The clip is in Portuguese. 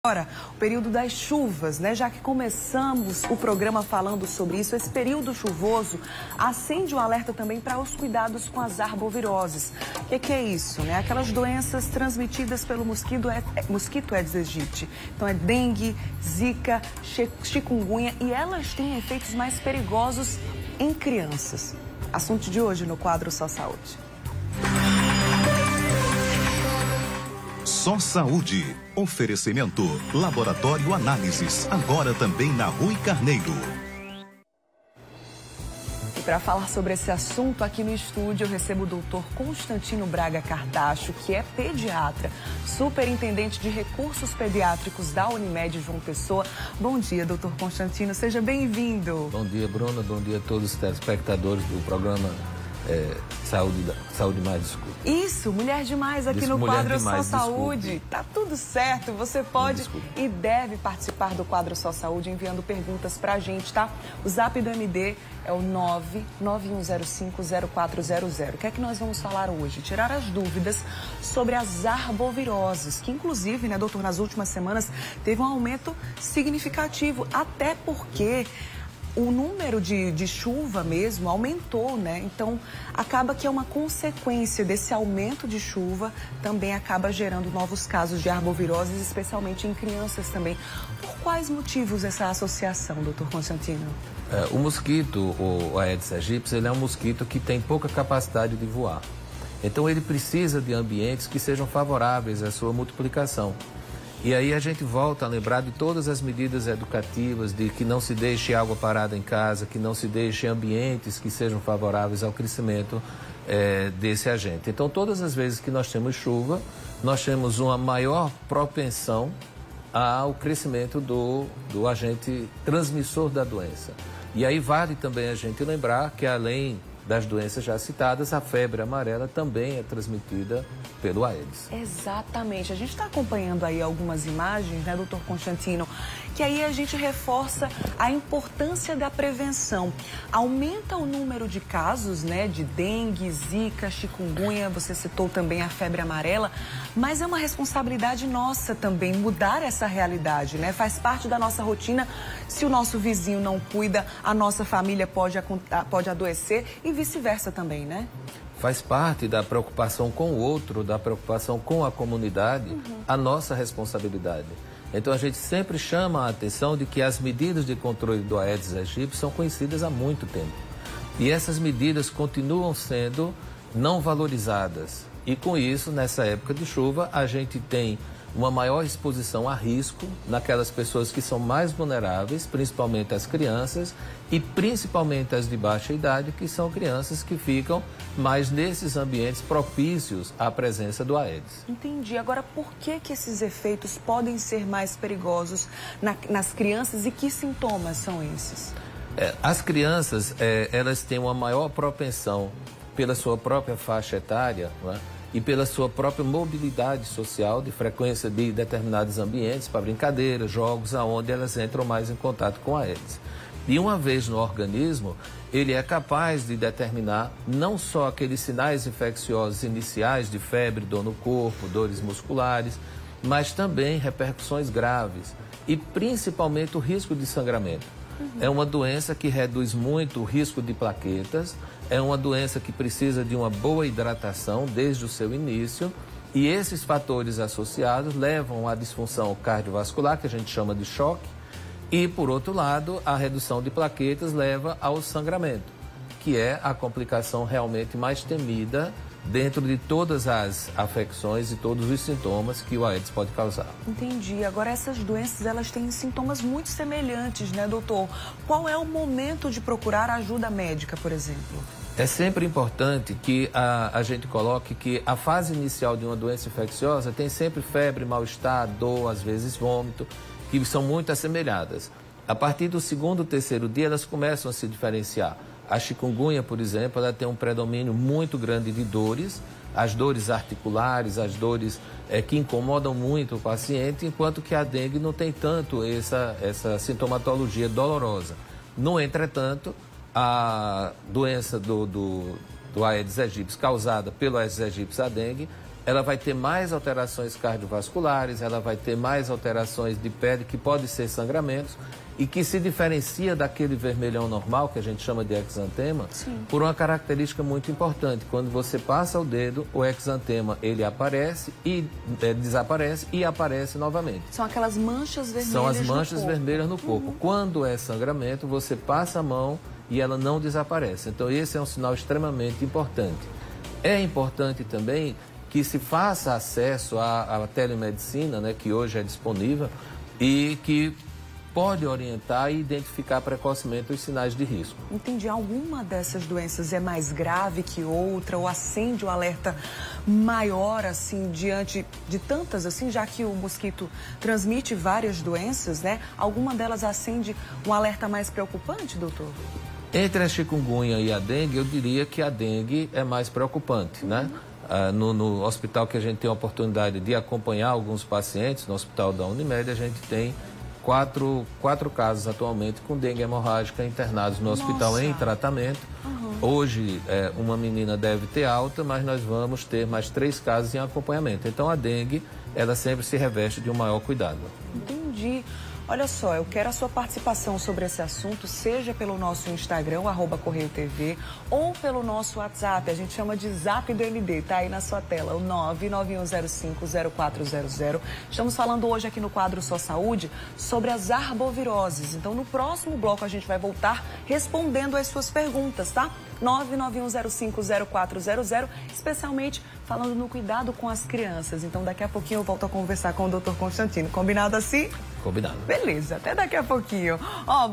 Agora, o período das chuvas, né? Já que começamos o programa falando sobre isso, esse período chuvoso acende um alerta também para os cuidados com as arboviroses. O que é isso, né? Aquelas doenças transmitidas pelo mosquito Aedes aegypti. Então é dengue, zika, chikungunya e elas têm efeitos mais perigosos em crianças. Assunto de hoje no quadro Só Saúde. Só Saúde. Oferecimento Laboratório Análises. Agora também na Rui Carneiro. E para falar sobre esse assunto aqui no estúdio, eu recebo o doutor Constantino Braga Cardacho, que é pediatra, superintendente de recursos pediátricos da Unimed João Pessoa. Bom dia, doutor Constantino. Seja bem-vindo. Bom dia, Bruna. Bom dia a todos os telespectadores do programa Saúde Mais Desculpa. Isso, Mulher Demais aqui no quadro Só Saúde. Tá tudo certo, você pode e deve participar do quadro Só Saúde enviando perguntas pra gente, tá? O zap do MD é o 991050400. O que é que nós vamos falar hoje? Tirar as dúvidas sobre as arboviroses, que inclusive, né, doutor, nas últimas semanas teve um aumento significativo, até porque o número de chuva mesmo aumentou, né? Então, acaba que é uma consequência desse aumento de chuva, também acaba gerando novos casos de arboviroses, especialmente em crianças também. Por quais motivos essa associação, doutor Constantino? O mosquito, o Aedes aegypti, ele é um mosquito que tem pouca capacidade de voar. Então, ele precisa de ambientes que sejam favoráveis à sua multiplicação. E aí a gente volta a lembrar de todas as medidas educativas, de que não se deixe água parada em casa, que não se deixe ambientes que sejam favoráveis ao crescimento desse agente. Então, todas as vezes que nós temos chuva, nós temos uma maior propensão ao crescimento do agente transmissor da doença. E aí vale também a gente lembrar que, além das doenças já citadas, a febre amarela também é transmitida pelo Aedes. Exatamente. A gente está acompanhando aí algumas imagens, né, doutor Constantino, que aí a gente reforça a importância da prevenção. Aumenta o número de casos, né, de dengue, zika, chikungunya, você citou também a febre amarela, mas é uma responsabilidade nossa também mudar essa realidade, né? Faz parte da nossa rotina. Se o nosso vizinho não cuida, a nossa família pode adoecer e vice-versa também, né? Faz parte da preocupação com o outro, da preocupação com a comunidade, a nossa responsabilidade. Então a gente sempre chama a atenção de que as medidas de controle do Aedes aegypti são conhecidas há muito tempo. E essas medidas continuam sendo não valorizadas. E com isso, nessa época de chuva, a gente tem uma maior exposição a risco naquelas pessoas que são mais vulneráveis, principalmente as crianças e principalmente as de baixa idade, que são crianças que ficam mais nesses ambientes propícios à presença do Aedes. Entendi. Agora, por que esses efeitos podem ser mais perigosos nas crianças e que sintomas são esses? As crianças, elas têm uma maior propensão pela sua própria faixa etária, não é? E pela sua própria mobilidade social, de frequência de determinados ambientes, para brincadeiras, jogos, aonde elas entram mais em contato com a Aedes. E uma vez no organismo, ele é capaz de determinar não só aqueles sinais infecciosos iniciais de febre, dor no corpo, dores musculares, mas também repercussões graves e principalmente o risco de sangramento. É uma doença que reduz muito o risco de plaquetas, é uma doença que precisa de uma boa hidratação desde o seu início e esses fatores associados levam à disfunção cardiovascular, que a gente chama de choque, e, por outro lado, a redução de plaquetas leva ao sangramento, que é a complicação realmente mais temida dentro de todas as afecções e todos os sintomas que o Aedes pode causar. Entendi. Agora, essas doenças, elas têm sintomas muito semelhantes, né, doutor? Qual é o momento de procurar ajuda médica, por exemplo? É sempre importante que a gente coloque que a fase inicial de uma doença infecciosa tem sempre febre, mal-estar, dor, às vezes vômito, que são muito assemelhadas. A partir do segundo, terceiro dia, elas começam a se diferenciar. A chikungunya, por exemplo, ela tem um predomínio muito grande de dores, as dores articulares, as dores que incomodam muito o paciente, enquanto que a dengue não tem tanto essa sintomatologia dolorosa. No entretanto, a doença do Aedes aegypti causada pelo Aedes aegypti, a dengue, ela vai ter mais alterações cardiovasculares, ela vai ter mais alterações de pele, que podem ser sangramentos, e que se diferencia daquele vermelhão normal, que a gente chama de exantema, por uma característica muito importante. Quando você passa o dedo, o exantema, ele aparece e desaparece e aparece novamente. São aquelas manchas vermelhas São as manchas vermelhas no corpo. Quando é sangramento, você passa a mão e ela não desaparece. Então, esse é um sinal extremamente importante. É importante também que se faça acesso à telemedicina, né, que hoje é disponível, e que pode orientar e identificar precocemente os sinais de risco. Entendi. Alguma dessas doenças é mais grave que outra ou acende o alerta maior, assim, diante de tantas, assim, já que o mosquito transmite várias doenças, né? Alguma delas acende um alerta mais preocupante, doutor? Entre a chikungunya e a dengue, eu diria que a dengue é mais preocupante, né? No hospital que a gente tem a oportunidade de acompanhar alguns pacientes, no hospital da Unimed, a gente tem quatro casos atualmente com dengue hemorrágica internados no hospital em tratamento. Hoje, uma menina deve ter alta, mas nós vamos ter mais 3 casos em acompanhamento. Então, a dengue, ela sempre se reveste de um maior cuidado. Entendi. Olha só, eu quero a sua participação sobre esse assunto, seja pelo nosso Instagram, @CorreioTV, ou pelo nosso WhatsApp, a gente chama de Zap do MD, tá aí na sua tela, o 991050400. Estamos falando hoje aqui no quadro Só Saúde sobre as arboviroses. Então, no próximo bloco, a gente vai voltar respondendo as suas perguntas, tá? 991050400, especialmente falando no cuidado com as crianças. Então, daqui a pouquinho eu volto a conversar com o Dr. Constantino. Combinado assim? Combinado. Beleza, até daqui a pouquinho. Ó,